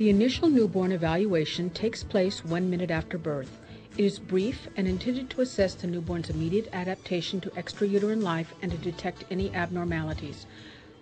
The initial newborn evaluation takes place 1 minute after birth. It is brief and intended to assess the newborn's immediate adaptation to extrauterine life and to detect any abnormalities.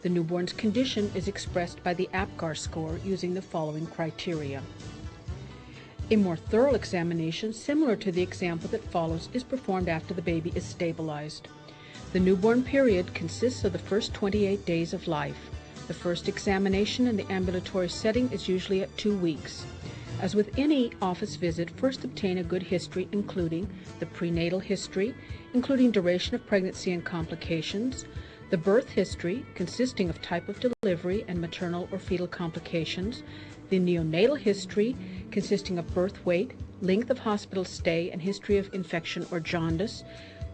The newborn's condition is expressed by the APGAR score using the following criteria. A more thorough examination, similar to the example that follows, is performed after the baby is stabilized. The newborn period consists of the first 28 days of life. The first examination in the ambulatory setting is usually at 2 weeks. As with any office visit, first obtain a good history including the prenatal history, including duration of pregnancy and complications, the birth history, consisting of type of delivery and maternal or fetal complications, the neonatal history, consisting of birth weight, length of hospital stay, and history of infection or jaundice,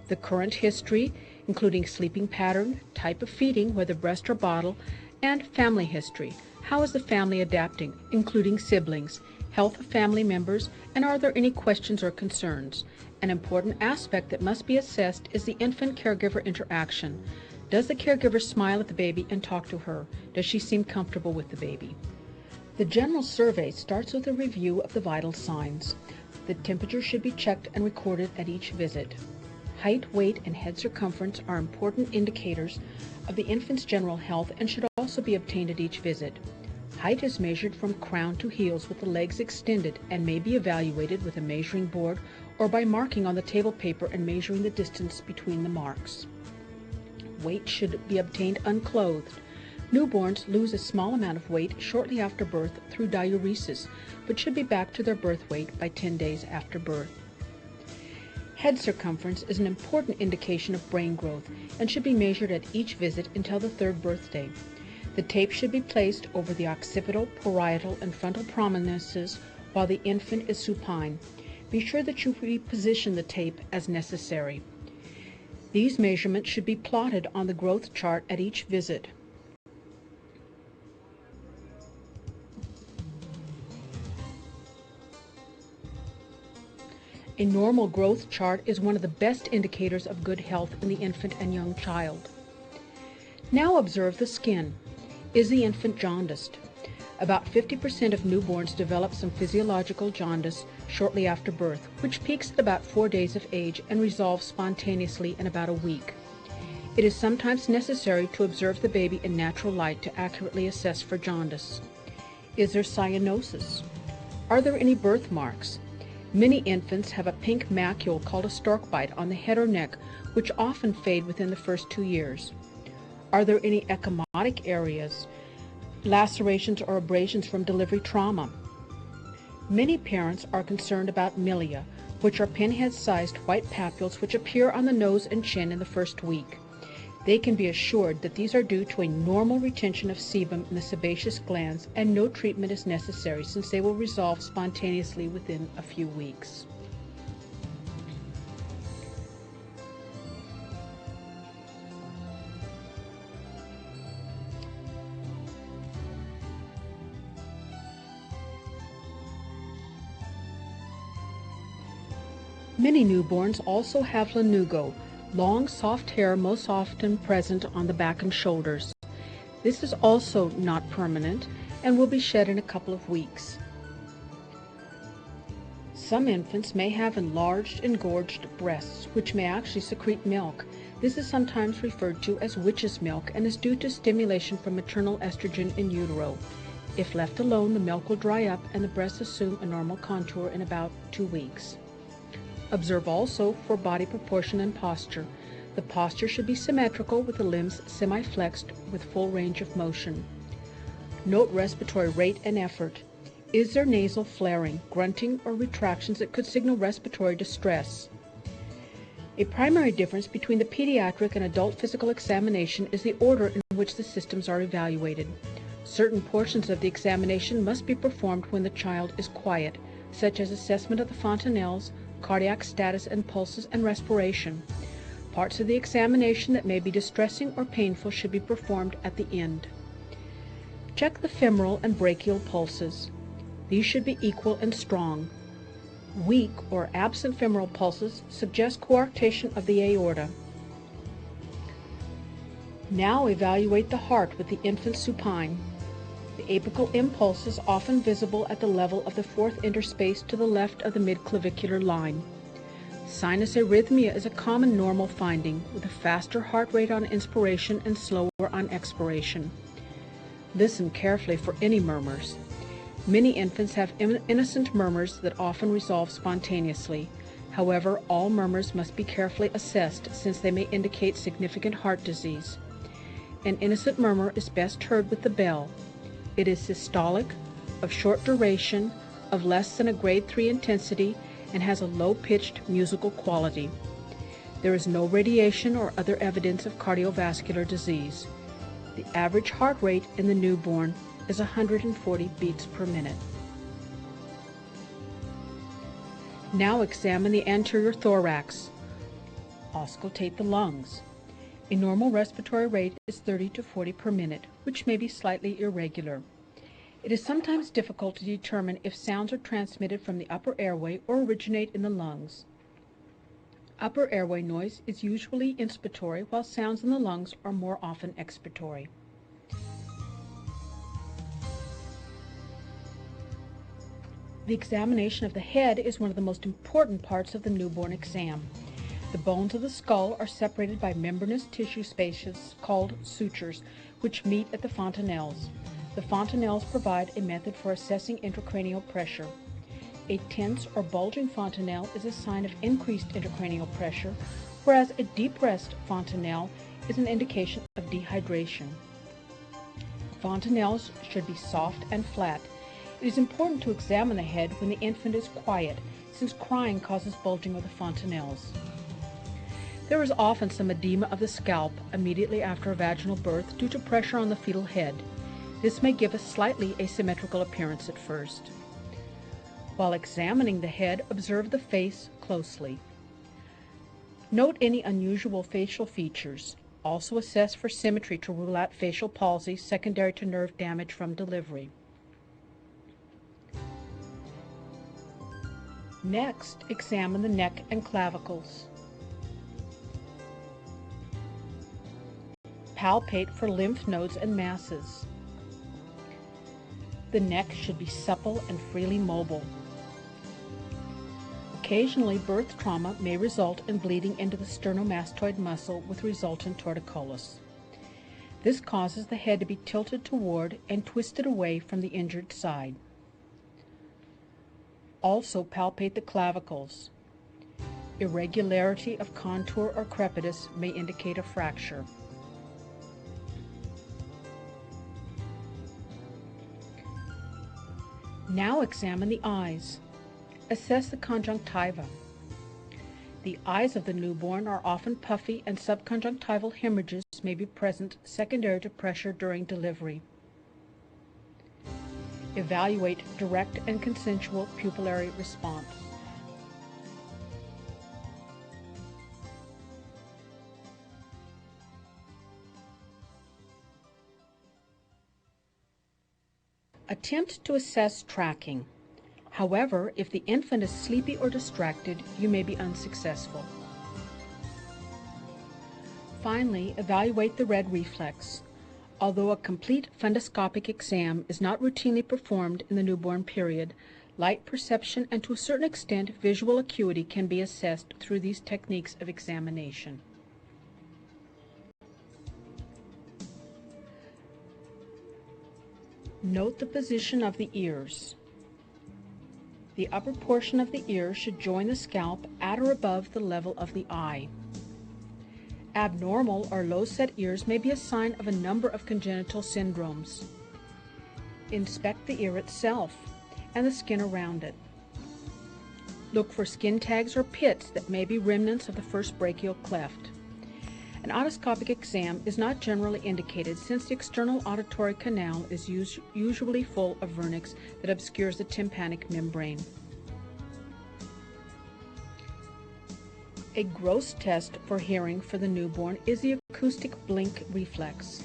the current history, including sleeping pattern, type of feeding, whether breast or bottle, and family history. How is the family adapting, including siblings, health of family members, and are there any questions or concerns? An important aspect that must be assessed is the infant-caregiver interaction. Does the caregiver smile at the baby and talk to her? Does she seem comfortable with the baby? The general survey starts with a review of the vital signs. The temperature should be checked and recorded at each visit. Height, weight, and head circumference are important indicators of the infant's general health and should also be obtained at each visit. Height is measured from crown to heels with the legs extended and may be evaluated with a measuring board or by marking on the table paper and measuring the distance between the marks. Weight should be obtained unclothed. Newborns lose a small amount of weight shortly after birth through diuresis, but should be back to their birth weight by 10 days after birth. Head circumference is an important indication of brain growth and should be measured at each visit until the 3rd birthday. The tape should be placed over the occipital, parietal, and frontal prominences while the infant is supine. Be sure that you reposition the tape as necessary. These measurements should be plotted on the growth chart at each visit. A normal growth chart is one of the best indicators of good health in the infant and young child. Now observe the skin. Is the infant jaundiced? About 50% of newborns develop some physiological jaundice shortly after birth, which peaks at about 4 days of age and resolves spontaneously in about a week. It is sometimes necessary to observe the baby in natural light to accurately assess for jaundice. Is there cyanosis? Are there any birthmarks? Many infants have a pink macule called a stork bite on the head or neck, which often fade within the first 2 years. Are there any ecchymotic areas, lacerations or abrasions from delivery trauma? Many parents are concerned about milia, which are pinhead-sized white papules which appear on the nose and chin in the first week. They can be assured that these are due to a normal retention of sebum in the sebaceous glands and no treatment is necessary since they will resolve spontaneously within a few weeks. Many newborns also have lanugo, long soft hair most often present on the back and shoulders. This is also not permanent and will be shed in a couple of weeks. Some infants may have enlarged, engorged breasts, which may actually secrete milk. This is sometimes referred to as witch's milk and is due to stimulation from maternal estrogen in utero. If left alone, the milk will dry up and the breasts assume a normal contour in about 2 weeks. Observe also for body proportion and posture. The posture should be symmetrical with the limbs semi-flexed with full range of motion. Note respiratory rate and effort. Is there nasal flaring, grunting, or retractions that could signal respiratory distress? A primary difference between the pediatric and adult physical examination is the order in which the systems are evaluated. Certain portions of the examination must be performed when the child is quiet, such as assessment of the fontanelles, cardiac status and pulses, and respiration. Parts of the examination that may be distressing or painful should be performed at the end. Check the femoral and brachial pulses. These should be equal and strong. Weak or absent femoral pulses suggest coarctation of the aorta. Now evaluate the heart with the infant supine. The apical impulse is often visible at the level of the fourth interspace to the left of the midclavicular line. Sinus arrhythmia is a common normal finding, with a faster heart rate on inspiration and slower on expiration. Listen carefully for any murmurs. Many infants have innocent murmurs that often resolve spontaneously. However, all murmurs must be carefully assessed since they may indicate significant heart disease. An innocent murmur is best heard with the bell. It is systolic, of short duration, of less than a grade 3 intensity, and has a low-pitched musical quality. There is no radiation or other evidence of cardiovascular disease. The average heart rate in the newborn is 140 beats per minute. Now examine the anterior thorax. Auscultate the lungs. A normal respiratory rate is 30 to 40 per minute, which may be slightly irregular. It is sometimes difficult to determine if sounds are transmitted from the upper airway or originate in the lungs. Upper airway noise is usually inspiratory, while sounds in the lungs are more often expiratory. The examination of the head is one of the most important parts of the newborn exam. The bones of the skull are separated by membranous tissue spaces called sutures, which meet at the fontanelles. The fontanelles provide a method for assessing intracranial pressure. A tense or bulging fontanelle is a sign of increased intracranial pressure, whereas a depressed fontanelle is an indication of dehydration. Fontanelles should be soft and flat. It is important to examine the head when the infant is quiet, since crying causes bulging of the fontanelles. There is often some edema of the scalp immediately after a vaginal birth due to pressure on the fetal head. This may give a slightly asymmetrical appearance at first. While examining the head, observe the face closely. Note any unusual facial features. Also assess for symmetry to rule out facial palsy secondary to nerve damage from delivery. Next, examine the neck and clavicles. Palpate for lymph nodes and masses. The neck should be supple and freely mobile. Occasionally, birth trauma may result in bleeding into the sternomastoid muscle with resultant torticollis. This causes the head to be tilted toward and twisted away from the injured side. Also palpate the clavicles. Irregularity of contour or crepitus may indicate a fracture. Now examine the eyes. Assess the conjunctiva. The eyes of the newborn are often puffy and subconjunctival hemorrhages may be present secondary to pressure during delivery. Evaluate direct and consensual pupillary response. Attempt to assess tracking. However, if the infant is sleepy or distracted, you may be unsuccessful. Finally, evaluate the red reflex. Although a complete fundoscopic exam is not routinely performed in the newborn period, light perception and to a certain extent visual acuity can be assessed through these techniques of examination. Note the position of the ears. The upper portion of the ear should join the scalp at or above the level of the eye. Abnormal or low-set ears may be a sign of a number of congenital syndromes. Inspect the ear itself and the skin around it. Look for skin tags or pits that may be remnants of the first brachial cleft. An otoscopic exam is not generally indicated since the external auditory canal is usually full of vernix that obscures the tympanic membrane. A gross test for hearing for the newborn is the acoustic blink reflex.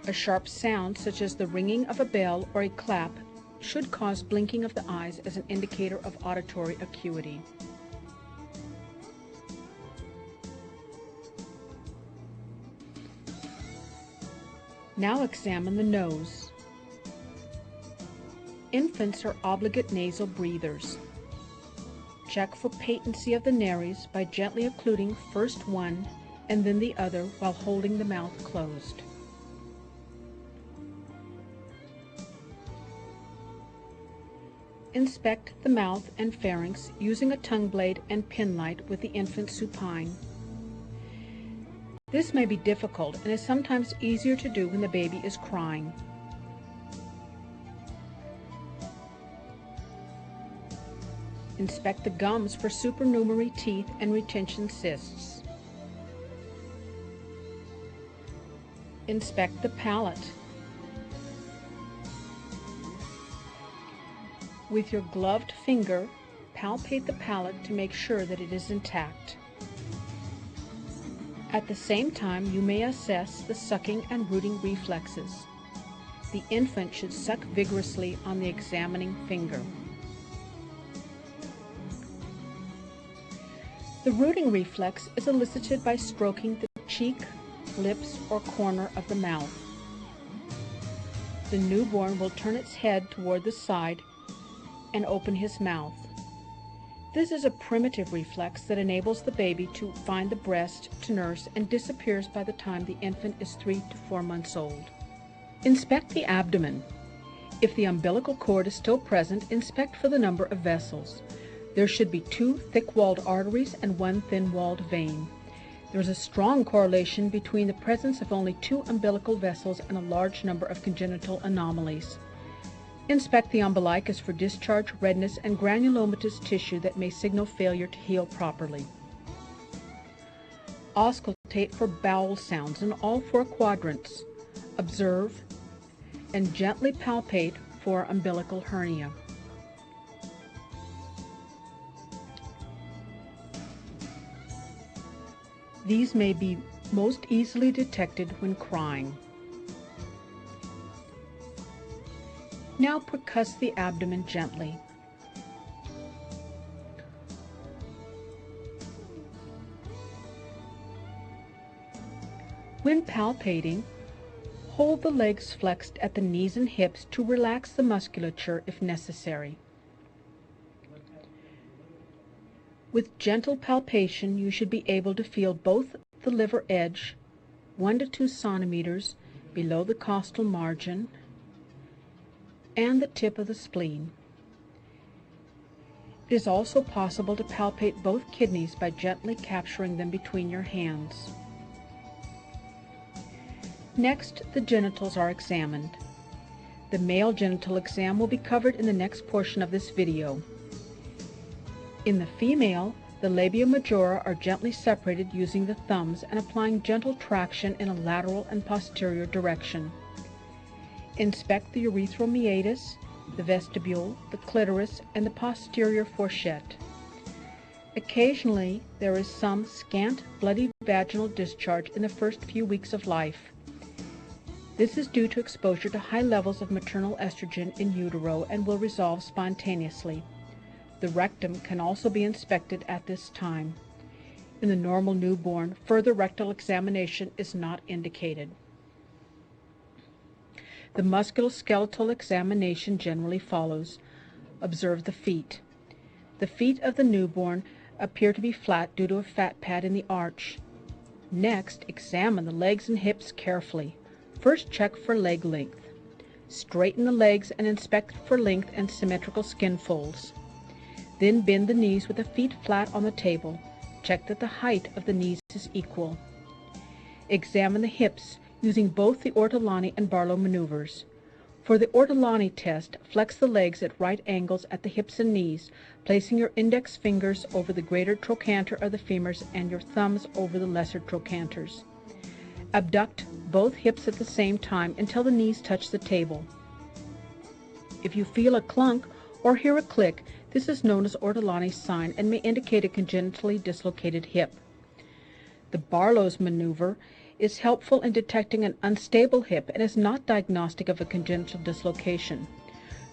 A sharp sound, such as the ringing of a bell or a clap, should cause blinking of the eyes as an indicator of auditory acuity. Now examine the nose. Infants are obligate nasal breathers. Check for patency of the nares by gently occluding first one and then the other while holding the mouth closed. Inspect the mouth and pharynx using a tongue blade and pen light with the infant supine. This may be difficult and is sometimes easier to do when the baby is crying. Inspect the gums for supernumerary teeth and retention cysts. Inspect the palate. With your gloved finger, palpate the palate to make sure that it is intact. At the same time, you may assess the sucking and rooting reflexes. The infant should suck vigorously on the examining finger. The rooting reflex is elicited by stroking the cheek, lips, or corner of the mouth. The newborn will turn its head toward the side and open his mouth. This is a primitive reflex that enables the baby to find the breast to nurse and disappears by the time the infant is 3 to 4 months old. Inspect the abdomen. If the umbilical cord is still present, inspect for the number of vessels. There should be 2 thick-walled arteries and 1 thin-walled vein. There is a strong correlation between the presence of only 2 umbilical vessels and a large number of congenital anomalies. Inspect the umbilicus for discharge, redness, and granulomatous tissue that may signal failure to heal properly. Auscultate for bowel sounds in all 4 quadrants. Observe and gently palpate for umbilical hernia. These may be most easily detected when crying. Now percuss the abdomen gently. When palpating, hold the legs flexed at the knees and hips to relax the musculature if necessary. With gentle palpation, you should be able to feel both the liver edge, 1 to 2 centimeters below the costal margin, and the tip of the spleen. It is also possible to palpate both kidneys by gently capturing them between your hands. Next, the genitals are examined. The male genital exam will be covered in the next portion of this video. In the female, the labia majora are gently separated using the thumbs and applying gentle traction in a lateral and posterior direction. Inspect the urethral meatus, the vestibule, the clitoris, and the posterior fourchette. Occasionally, there is some scant, bloody vaginal discharge in the first few weeks of life. This is due to exposure to high levels of maternal estrogen in utero and will resolve spontaneously. The rectum can also be inspected at this time. In the normal newborn, further rectal examination is not indicated. The musculoskeletal examination generally follows. Observe the feet. The feet of the newborn appear to be flat due to a fat pad in the arch. Next, examine the legs and hips carefully. First, check for leg length. Straighten the legs and inspect for length and symmetrical skin folds. Then bend the knees with the feet flat on the table. Check that the height of the knees is equal. Examine the hips using both the Ortolani and Barlow maneuvers. For the Ortolani test, flex the legs at right angles at the hips and knees, placing your index fingers over the greater trochanter of the femurs and your thumbs over the lesser trochanters. Abduct both hips at the same time until the knees touch the table. If you feel a clunk or hear a click, this is known as Ortolani's sign and may indicate a congenitally dislocated hip. The Barlow's maneuver is helpful in detecting an unstable hip and is not diagnostic of a congenital dislocation.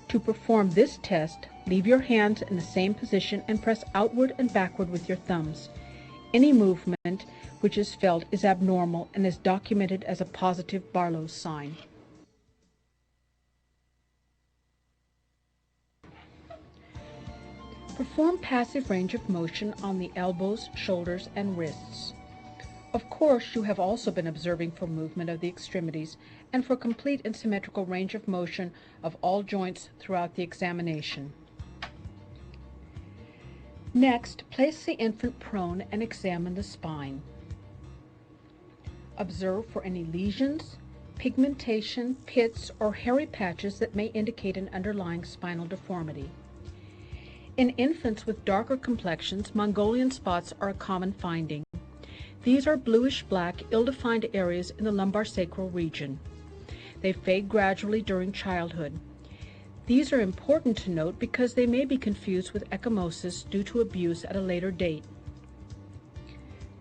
To perform this test, leave your hands in the same position and press outward and backward with your thumbs. Any movement which is felt is abnormal and is documented as a positive Barlow's sign. Perform passive range of motion on the elbows, shoulders, and wrists. Of course, you have also been observing for movement of the extremities and for complete and symmetrical range of motion of all joints throughout the examination. Next, place the infant prone and examine the spine. Observe for any lesions, pigmentation, pits, or hairy patches that may indicate an underlying spinal deformity. In infants with darker complexions, Mongolian spots are a common finding. These are bluish-black, ill-defined areas in the lumbar sacral region. They fade gradually during childhood. These are important to note because they may be confused with ecchymosis due to abuse at a later date.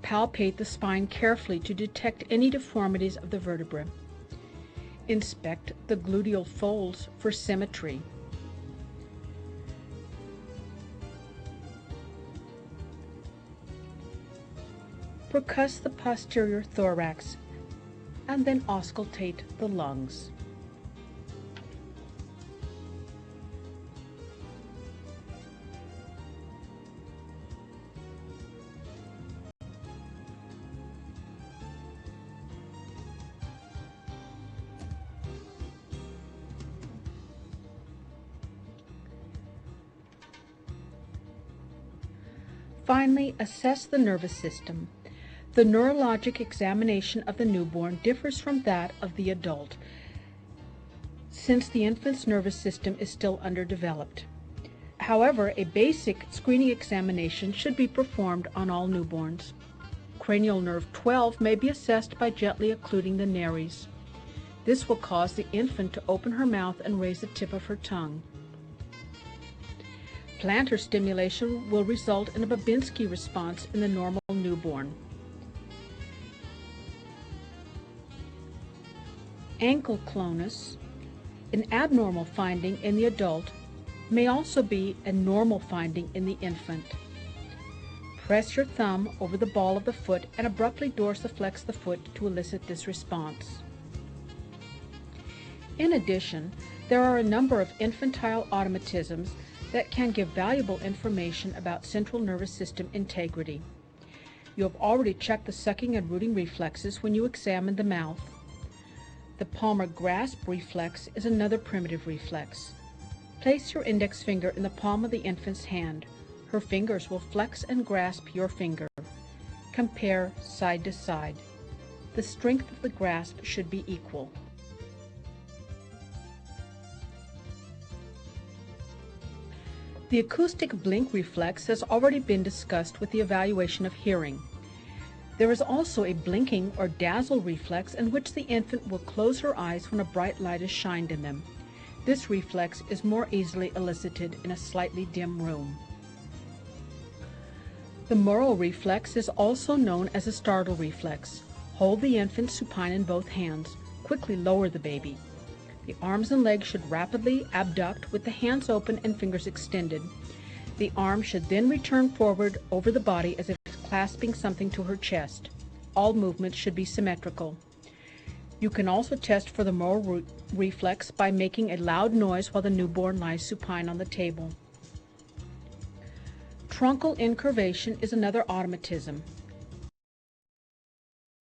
Palpate the spine carefully to detect any deformities of the vertebra. Inspect the gluteal folds for symmetry. Percuss the posterior thorax and then auscultate the lungs. Finally, assess the nervous system. The neurologic examination of the newborn differs from that of the adult, since the infant's nervous system is still underdeveloped. However, a basic screening examination should be performed on all newborns. Cranial nerve 12 may be assessed by gently occluding the nares. This will cause the infant to open her mouth and raise the tip of her tongue. Plantar stimulation will result in a Babinski response in the normal newborn. Ankle clonus, an abnormal finding in the adult, may also be a normal finding in the infant. Press your thumb over the ball of the foot and abruptly dorsiflex the foot to elicit this response. In addition, there are a number of infantile automatisms that can give valuable information about central nervous system integrity. You have already checked the sucking and rooting reflexes when you examined the mouth. The palmar grasp reflex is another primitive reflex. Place your index finger in the palm of the infant's hand. Her fingers will flex and grasp your finger. Compare side to side. The strength of the grasp should be equal. The acoustic blink reflex has already been discussed with the evaluation of hearing. There is also a blinking or dazzle reflex in which the infant will close her eyes when a bright light is shined in them. This reflex is more easily elicited in a slightly dim room. The Moro reflex is also known as a startle reflex. Hold the infant supine in both hands. Quickly lower the baby. The arms and legs should rapidly abduct with the hands open and fingers extended. The arm should then return forward over the body as if clasping something to her chest. All movements should be symmetrical. You can also test for the Moro reflex by making a loud noise while the newborn lies supine on the table. Truncal incurvation is another automatism.